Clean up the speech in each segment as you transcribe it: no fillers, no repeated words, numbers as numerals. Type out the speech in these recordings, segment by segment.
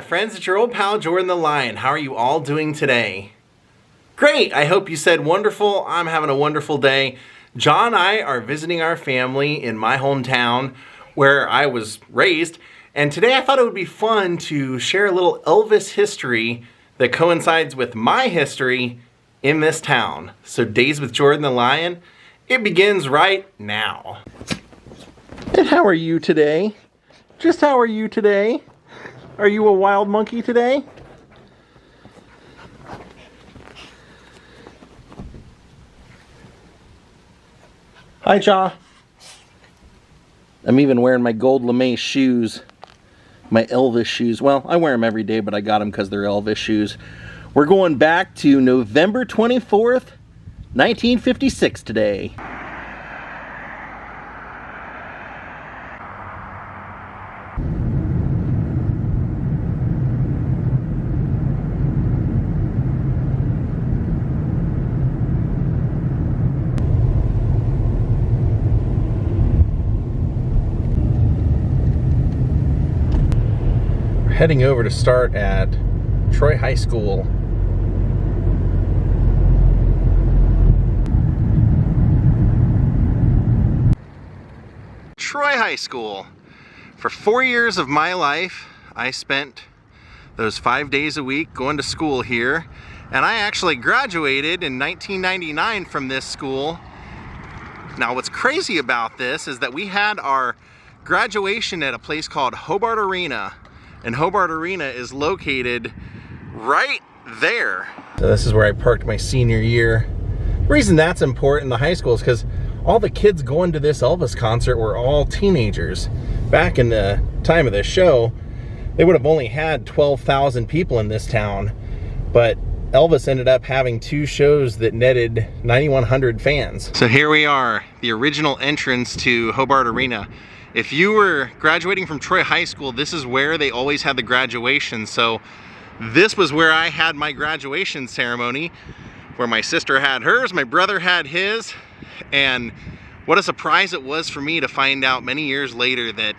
friends, it's your old pal Jordan the Lion. How are you all doing today? Great, I hope you said wonderful. I'm having a wonderful day. John and I are visiting our family in my hometown where I was raised, and today I thought it would be fun to share a little Elvis history that coincides with my history in this town. So Daze with Jordan the Lion, it begins right now. And how are you today? Just how are you today? Are you a wild monkey today? Hi, Jaw. I'm even wearing my gold lame shoes. My Elvis shoes. Well, I wear them every day, but I got them because they're Elvis shoes. We're going back to November 24th, 1956 today. Heading over to start at Troy High School. Troy High School. For 4 years of my life, I spent those 5 days a week going to school here, and I actually graduated in 1999 from this school. Now, what's crazy about this is that we had our graduation at a place called Hobart Arena. And Hobart Arena is located right there. So this is where I parked my senior year. The reason that's important in the high school is because all the kids going to this Elvis concert were all teenagers. Back in the time of this show, they would have only had 12,000 people in this town, but Elvis ended up having 2 shows that netted 9,100 fans. So here we are, the original entrance to Hobart Arena. If you were graduating from Troy High School, this is where they always had the graduation. So this was where I had my graduation ceremony, where my sister had hers, my brother had his, and what a surprise it was for me to find out many years later that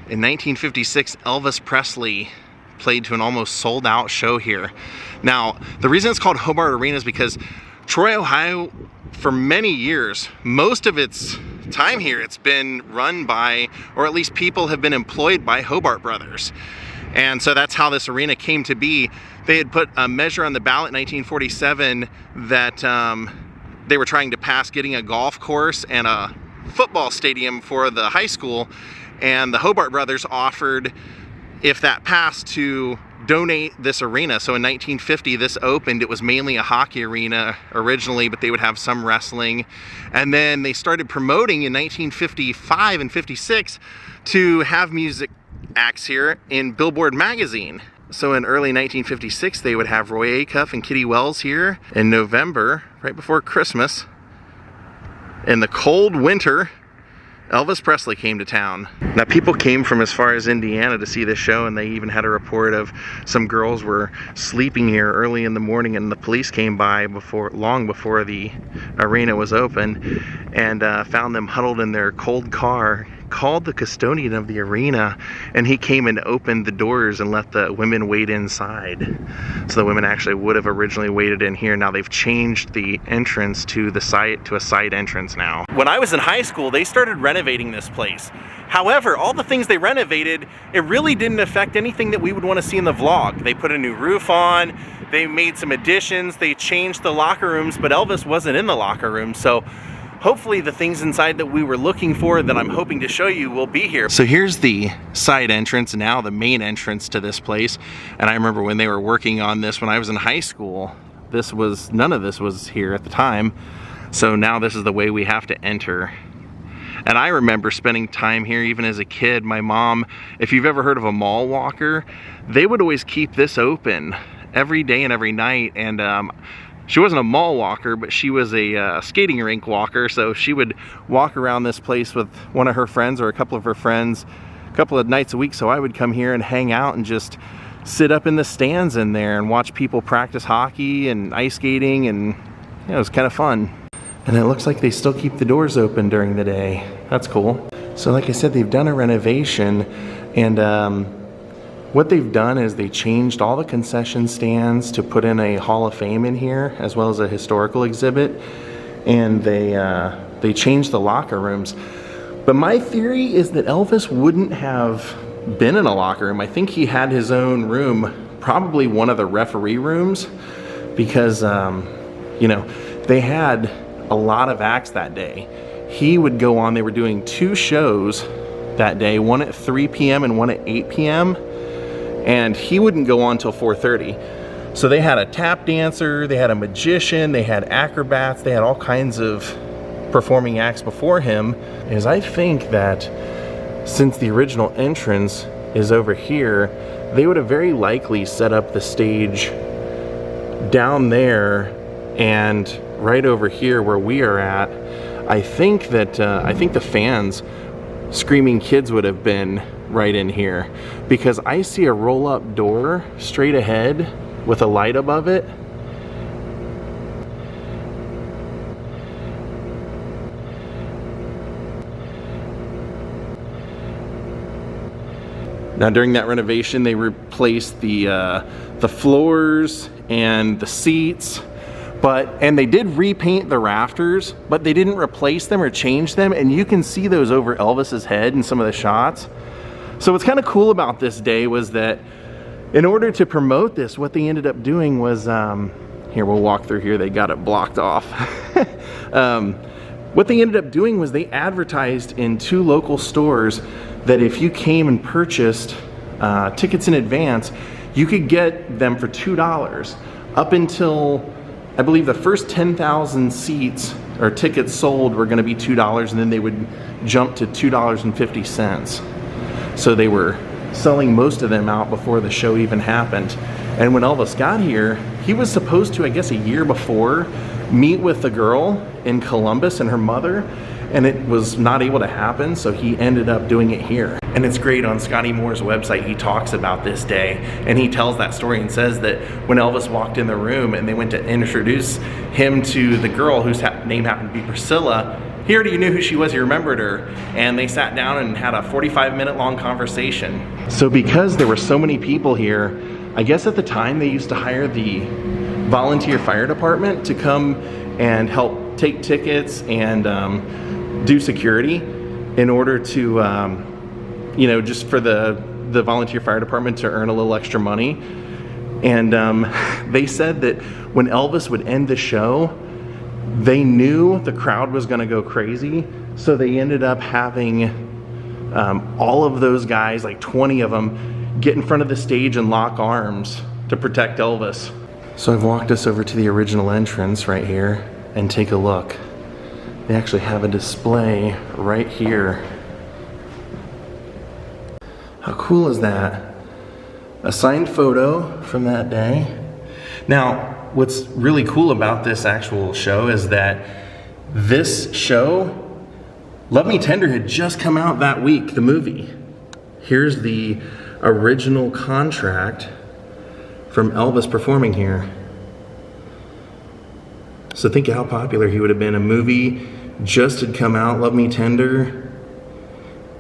in 1956, Elvis Presley played to an almost sold out show here. Now, the reason it's called Hobart Arena is because Troy, Ohio, for many years, most of its time here, it's been run by, or at least people have been employed by Hobart brothers. And so that's how this arena came to be. They had put a measure on the ballot in 1947 that they were trying to pass getting a golf course and a football stadium for the high school. And the Hobart brothers offered, if that passed, to donate this arena. So in 1950 this opened. It was mainly a hockey arena originally, but they would have some wrestling, and then they started promoting in 1955 and 56 to have music acts here in Billboard magazine. So in early 1956 they would have Roy Acuff and Kitty Wells here. In November, right before Christmas, in the cold winter, Elvis Presley came to town. Now, people came from as far as Indiana to see this show, and they even had a report of some girls were sleeping here early in the morning, and the police came by long before the arena was open, and found them huddled in their cold car, called the custodian of the arena, and he came and opened the doors and let the women wait inside. So the women actually would have originally waited in here. Now they've changed the entrance to the site, to a side entrance now. When I was in high school, they started renovating this place. However, all the things they renovated, it really didn't affect anything that we would want to see in the vlog. They put a new roof on, they made some additions, they changed the locker rooms, but Elvis wasn't in the locker room. So hopefully the things inside that we were looking for, that I'm hoping to show you, will be here. So here's the side entrance, now the main entrance to this place. And I remember when they were working on this when I was in high school, none of this was here at the time. So now this is the way we have to enter. And I remember spending time here even as a kid. My mom, if you've ever heard of a mall walker, they would always keep this open every day and every night. And she wasn't a mall walker, but she was a skating rink walker. So she would walk around this place with one of her friends or a couple of her friends a couple of nights a week. So I would come here and hang out and just sit up in the stands in there and watch people practice hockey and ice skating, and it was kind of fun. And it looks like they still keep the doors open during the day. That's cool. So like I said, they've done a renovation, and what they've done is they changed all the concession stands to put in a Hall of Fame in here, as well as a historical exhibit, and they changed the locker rooms. But my theory is that Elvis wouldn't have been in a locker room. I think he had his own room, probably one of the referee rooms, because you know, they had a lot of acts that day. He would go on, they were doing 2 shows that day, one at 3 p.m. and one at 8 p.m. and he wouldn't go on till 4:30. So they had a tap dancer, they had a magician, they had acrobats, they had all kinds of performing acts before him. Is I think that since the original entrance is over here, they would have very likely set up the stage down there and right over here where we are at. I think that the fans screaming kids would have been right in here, because I see a roll-up door straight ahead with a light above it. Now during that renovation, they replaced the floors and the seats, and they did repaint the rafters, but they didn't replace them or change them, and you can see those over Elvis's head in some of the shots. So what's kind of cool about this day was that in order to promote this, what they ended up doing was, here, we'll walk through here, they got it blocked off. What they ended up doing was they advertised in 2 local stores that if you came and purchased tickets in advance, you could get them for $2 up until, I believe, the first 10,000 seats or tickets sold were going to be $2, and then they would jump to $2.50. So they were selling most of them out before the show even happened. And when Elvis got here, he was supposed to, I guess a year before, meet with the girl in Columbus and her mother, and it was not able to happen, so he ended up doing it here. And it's great, on Scotty Moore's website, he talks about this day, and he tells that story and says that when Elvis walked in the room and they went to introduce him to the girl whose name happened to be Priscilla, he already knew who she was, he remembered her, and they sat down and had a 45-minute long conversation. So because there were so many people here, I guess at the time they used to hire the volunteer fire department to come and help take tickets and do security in order to, you know, just for the volunteer fire department to earn a little extra money. And they said that when Elvis would end the show, they knew the crowd was going to go crazy, so they ended up having all of those guys, like 20 of them, get in front of the stage and lock arms to protect Elvis. So I've walked us over to the original entrance right here, and take a look. They actually have a display right here. How cool is that? A signed photo from that day. Now, what's really cool about this actual show is that this show, Love Me Tender, had just come out that week, the movie. Here's the original contract from Elvis performing here. So think how popular he would have been. A movie just had come out, Love Me Tender.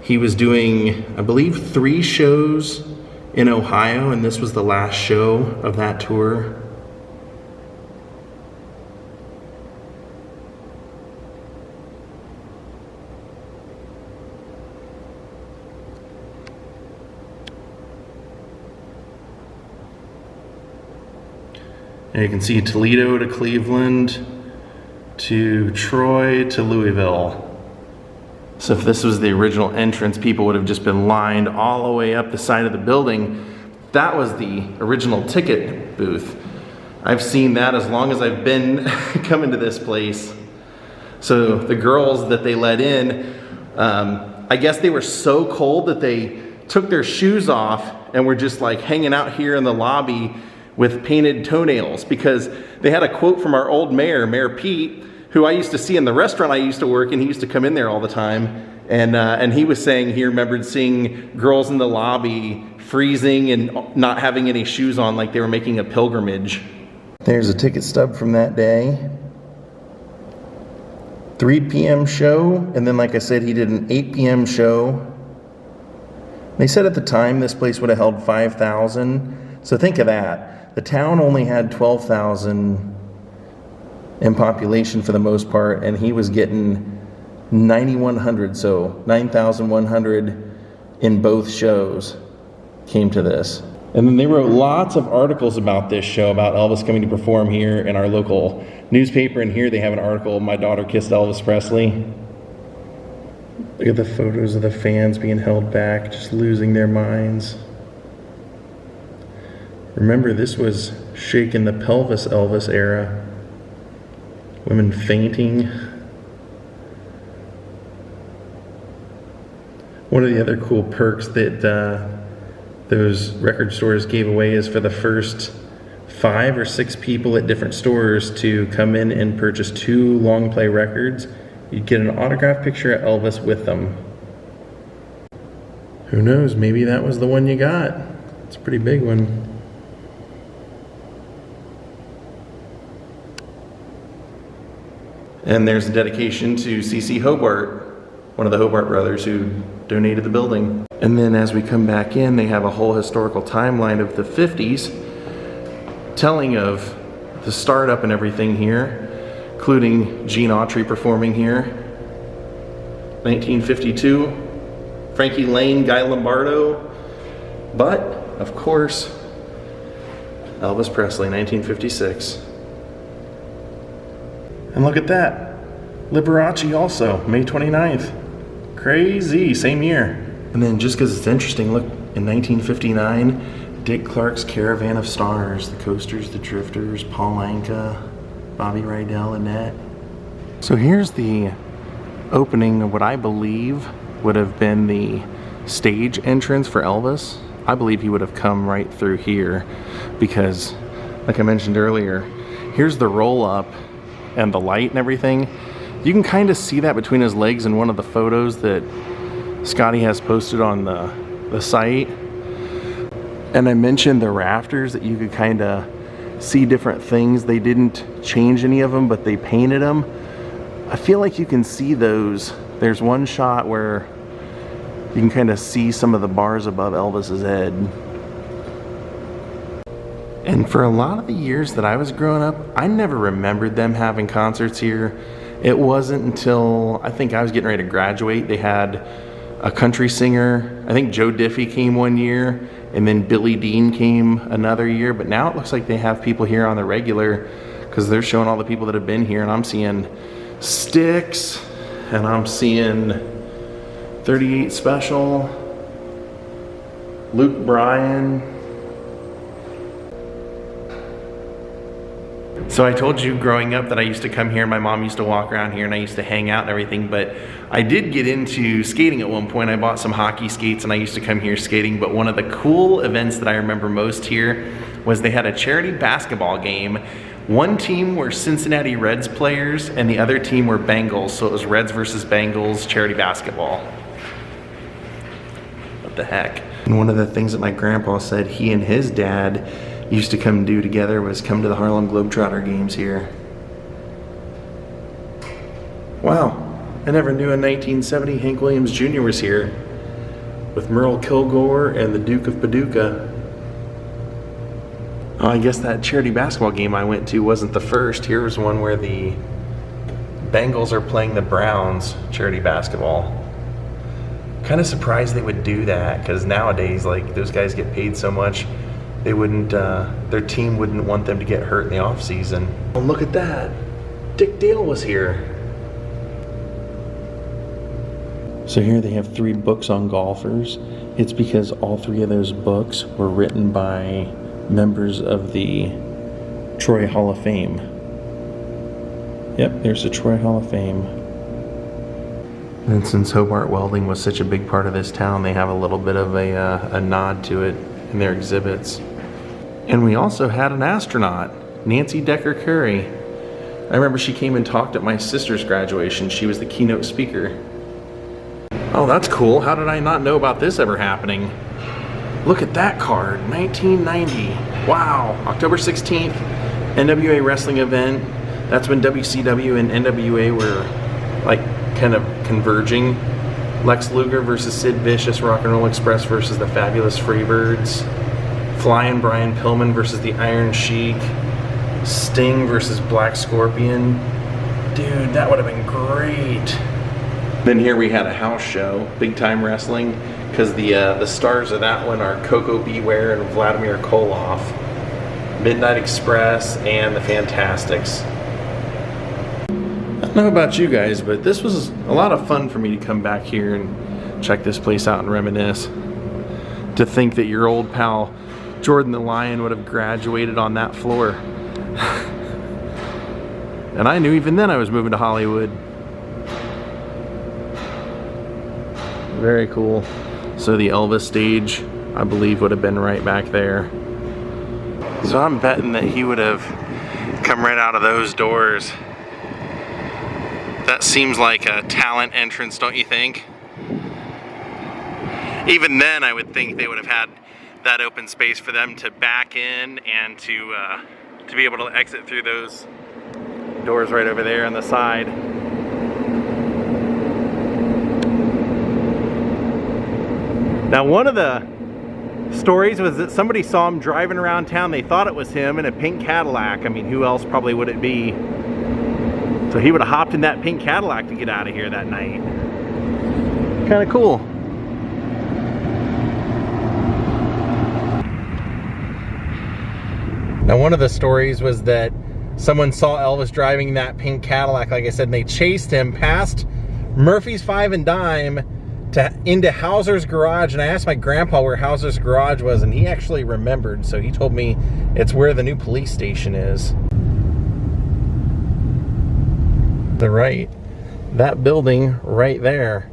He was doing, I believe, 3 shows in Ohio, and this was the last show of that tour. And you can see Toledo to Cleveland to Troy to Louisville. So if this was the original entrance, people would have just been lined all the way up the side of the building. That was the original ticket booth. I've seen that as long as I've been coming to this place. So the girls that they let in, I guess they were so cold that they took their shoes off and were just like hanging out here in the lobby with painted toenails, because they had a quote from our old mayor, Mayor Pete, who I used to see in the restaurant I used to work in. He used to come in there all the time, and he was saying he remembered seeing girls in the lobby freezing and not having any shoes on, like they were making a pilgrimage. There's a ticket stub from that day. 3 p.m. show, and then like I said, he did an 8 p.m. show. They said at the time this place would have held 5,000. So think of that. The town only had 12,000 in population for the most part, and he was getting 9,100, so 9,100 in both shows came to this. And then they wrote lots of articles about this show, about Elvis coming to perform here in our local newspaper, and here they have an article, "My Daughter Kissed Elvis Presley." Look at the photos of the fans being held back, just losing their minds. Remember, this was shaking the pelvis Elvis era. Women fainting. One of the other cool perks that those record stores gave away is for the first 5 or 6 people at different stores to come in and purchase 2 long play records, you'd get an autographed picture of Elvis with them. Who knows, maybe that was the one you got. It's a pretty big one. And there's a dedication to C.C. Hobart, one of the Hobart brothers who donated the building. And then as we come back in, they have a whole historical timeline of the 50s, telling of the startup and everything here, including Gene Autry performing here. 1952, Frankie Lane, Guy Lombardo, but of course, Elvis Presley, 1956. And look at that, Liberace also, May 29th. Crazy, same year. And then just because it's interesting, look, in 1959, Dick Clark's Caravan of Stars, the Coasters, the Drifters, Paul Anka, Bobby Rydell, Annette. So here's the opening of what I believe would have been the stage entrance for Elvis. I believe he would have come right through here because, like I mentioned earlier, here's the roll up and the light and everything. You can kind of see that between his legs in one of the photos that Scotty has posted on the site. And I mentioned the rafters, that you could kind of see different things. They didn't change any of them, but they painted them. I feel like you can see those. There's one shot where you can kind of see some of the bars above Elvis's head. And for a lot of the years that I was growing up, I never remembered them having concerts here. It wasn't until I think I was getting ready to graduate, they had a country singer. I think Joe Diffie came one year, and then Billy Dean came another year. But now it looks like they have people here on the regular, because they're showing all the people that have been here, and I'm seeing Styx, and I'm seeing 38 Special, Luke Bryan. So I told you growing up that I used to come here, my mom used to walk around here and I used to hang out and everything, but I did get into skating at one point. I bought some hockey skates and I used to come here skating, but one of the cool events that I remember most here was they had a charity basketball game. One team were Cincinnati Reds players and the other team were Bengals, so it was Reds versus Bengals charity basketball. What the heck? And one of the things that my grandpa said he and his dad used to come do together was come to the Harlem Globetrotter games here. Wow, I never knew in 1970 Hank Williams Jr. was here with Merle Kilgore and the Duke of Paducah. Oh, I guess that charity basketball game I went to wasn't the first. Here was one where the Bengals are playing the Browns charity basketball. Kind of surprised they would do that, because nowadays, like, those guys get paid so much, they wouldn't, their team wouldn't want them to get hurt in the off season. Oh, look at that. Dick Dale was here. So here they have 3 books on golfers. It's because all 3 of those books were written by members of the Troy Hall of Fame. Yep, there's the Troy Hall of Fame. And since Hobart welding was such a big part of this town, they have a little bit of a nod to it in their exhibits. And we also had an astronaut, Nancy Decker Curry. I remember she came and talked at my sister's graduation. She was the keynote speaker. Oh, that's cool. How did I not know about this ever happening? Look at that card, 1990. Wow, October 16th, NWA wrestling event. That's when WCW and NWA were like kind of converging. Lex Luger versus Sid Vicious, Rock and Roll Express versus the Fabulous Freebirds, Flying Brian Pillman versus the Iron Sheik, Sting versus Black Scorpion. Dude, that would have been great. Then here we had a house show, Big Time Wrestling, because the stars of that one are Coco Beware and Vladimir Koloff, Midnight Express, and the Fantastics. I don't know about you guys, but this was a lot of fun for me to come back here and check this place out and reminisce. To think that your old pal Jordan the Lion would have graduated on that floor. And I knew even then I was moving to Hollywood. Very cool. So the Elvis stage, I believe, would have been right back there. So I'm betting that he would have come right out of those doors. That seems like a talent entrance, don't you think? Even then, I would think they would have had that open space for them to back in and to be able to exit through those doors right over there on the side. Now, one of the stories was that somebody saw him driving around town. They thought it was him in a pink Cadillac. I mean, who else probably would it be? So he would have hopped in that pink Cadillac to get out of here that night. Kind of cool. Now, one of the stories was that someone saw Elvis driving that pink Cadillac, like I said, and they chased him past Murphy's 5 and Dime into Hauser's garage. And I asked my grandpa where Hauser's garage was, and he actually remembered. So he told me it's where the new police station is. The right, that building right there,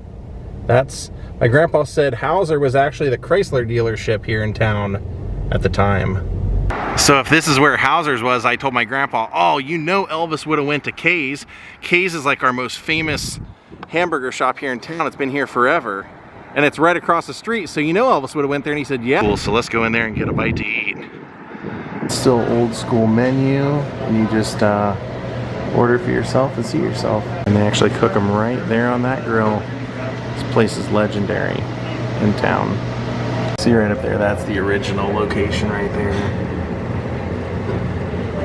that's, my grandpa said Hauser was actually the Chrysler dealership here in town at the time. So if this is where Hauser's was, I told my grandpa, oh, you know Elvis would have went to Kay's. Kay's is like our most famous hamburger shop here in town. It's been here forever. And it's right across the street, so you know Elvis would have went there. And he said, yeah. Cool, so let's go in there and get a bite to eat. Still old school menu, and you just order for yourself and see yourself. And they actually cook them right there on that grill. This place is legendary in town. See right up there, that's the original location right there.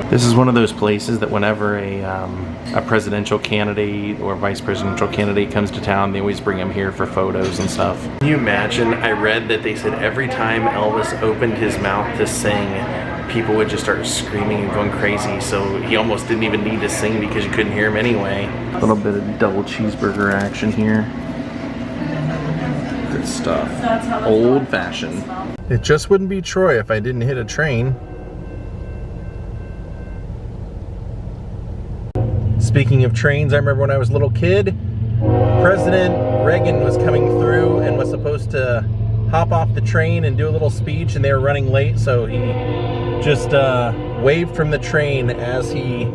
This is one of those places that whenever a presidential candidate or vice presidential candidate comes to town, they always bring them here for photos and stuff. Can you imagine, I read that they said every time Elvis opened his mouth to sing, people would just start screaming and going crazy, so he almost didn't even need to sing because you couldn't hear him anyway. A little bit of double cheeseburger action here. Good stuff. Old fashioned. It just wouldn't be Troy if I didn't hit a train. Speaking of trains, I remember when I was a little kid, President Reagan was coming through and was supposed to hop off the train and do a little speech, and they were running late, so he just waved from the train as he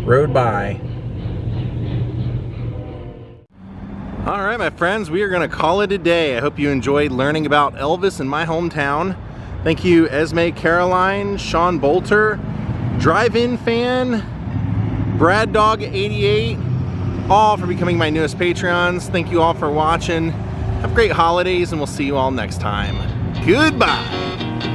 rode by. All right, my friends, we are going to call it a day. I hope you enjoyed learning about Elvis in my hometown. Thank you, Esme Caroline, Sean Bolter, Drive-In Fan, Brad Dog 88, all for becoming my newest Patreons. Thank you all for watching. Have great holidays, and we'll see you all next time. Goodbye.